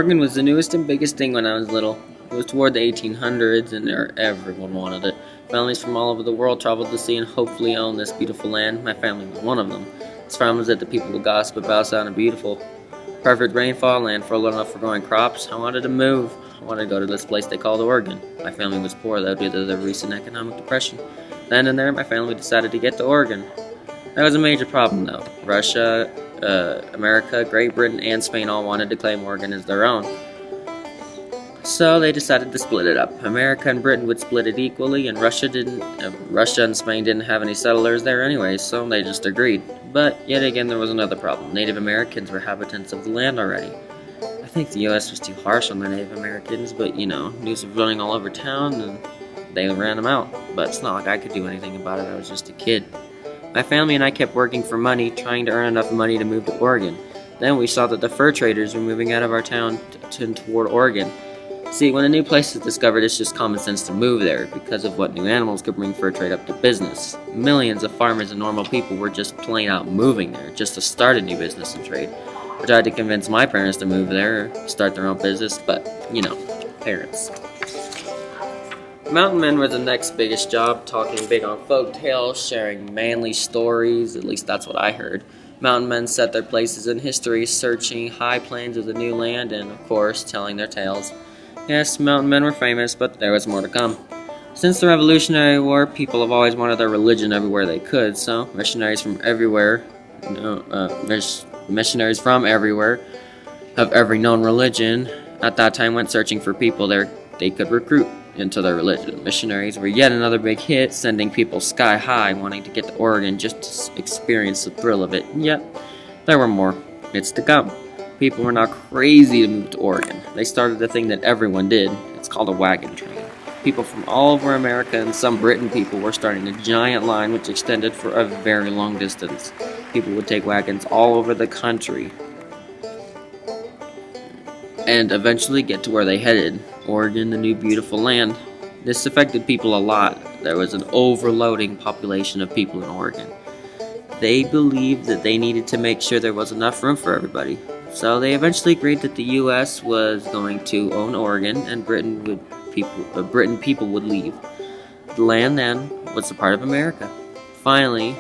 Oregon was the newest and biggest thing when I was little. It was toward the 1800s, and everyone wanted it. Families from all over the world traveled to see and hopefully own this beautiful land. My family was one of them. It's families that the people would gossip about sounding beautiful. Perfect rainfall, land fertile enough for growing crops. I wanted to move. I wanted to go to this place they called Oregon. My family was poor, though, due to the recent economic depression. Then and there, my family decided to get to Oregon. That was a major problem, though. Russia, America, Great Britain, and Spain all wanted to claim Oregon as their own. So they decided to split it up. America and Britain would split it equally, and Russia and Spain didn't have any settlers there anyway, so they just agreed. But yet again, there was another problem. Native Americans were inhabitants of the land already. I think the U.S. was too harsh on the Native Americans, but news was running all over town, and they ran them out. But it's not like I could do anything about it. I was just a kid. My family and I kept working for money, trying to earn enough money to move to Oregon. Then we saw that the fur traders were moving out of our town toward Oregon. See, when a new place is discovered, it's just common sense to move there because of what new animals could bring fur trade up to business. Millions of farmers and normal people were just plain out moving there just to start a new business and trade. I tried to convince my parents to move there or start their own business, but, parents. Mountain men were the next biggest job, talking big on folk tales, sharing manly stories, at least that's what I heard. Mountain men set their places in history, searching high plains of the new land and, of course, telling their tales. Yes, mountain men were famous, but there was more to come. Since the Revolutionary War, people have always wanted their religion everywhere they could, so missionaries from everywhere, missionaries from everywhere, of every known religion, at that time went searching for people there they could recruit into their religion. Missionaries were yet another big hit, sending people sky high wanting to get to Oregon just to experience the thrill of it. And yet, there were more. It's to come. People were now crazy to move to Oregon. They started a thing that everyone did. It's called a wagon train. People from all over America and some Britain people were starting a giant line which extended for a very long distance. People would take wagons all over the country and eventually get to where they headed, Oregon, the new beautiful land. This affected people a lot. There was an overloading population of people in Oregon. They believed that they needed to make sure there was enough room for everybody. So they eventually agreed that the U.S. was going to own Oregon and Britain people would leave. The land then was a part of America. Finally,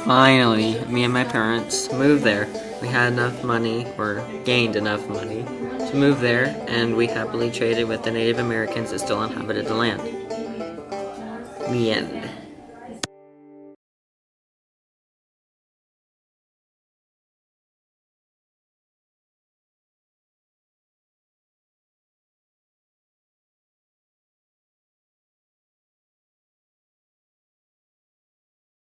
me and my parents moved there. We had enough money, or gained enough money, to move there, and we happily traded with the Native Americans that still inhabited the land. The end.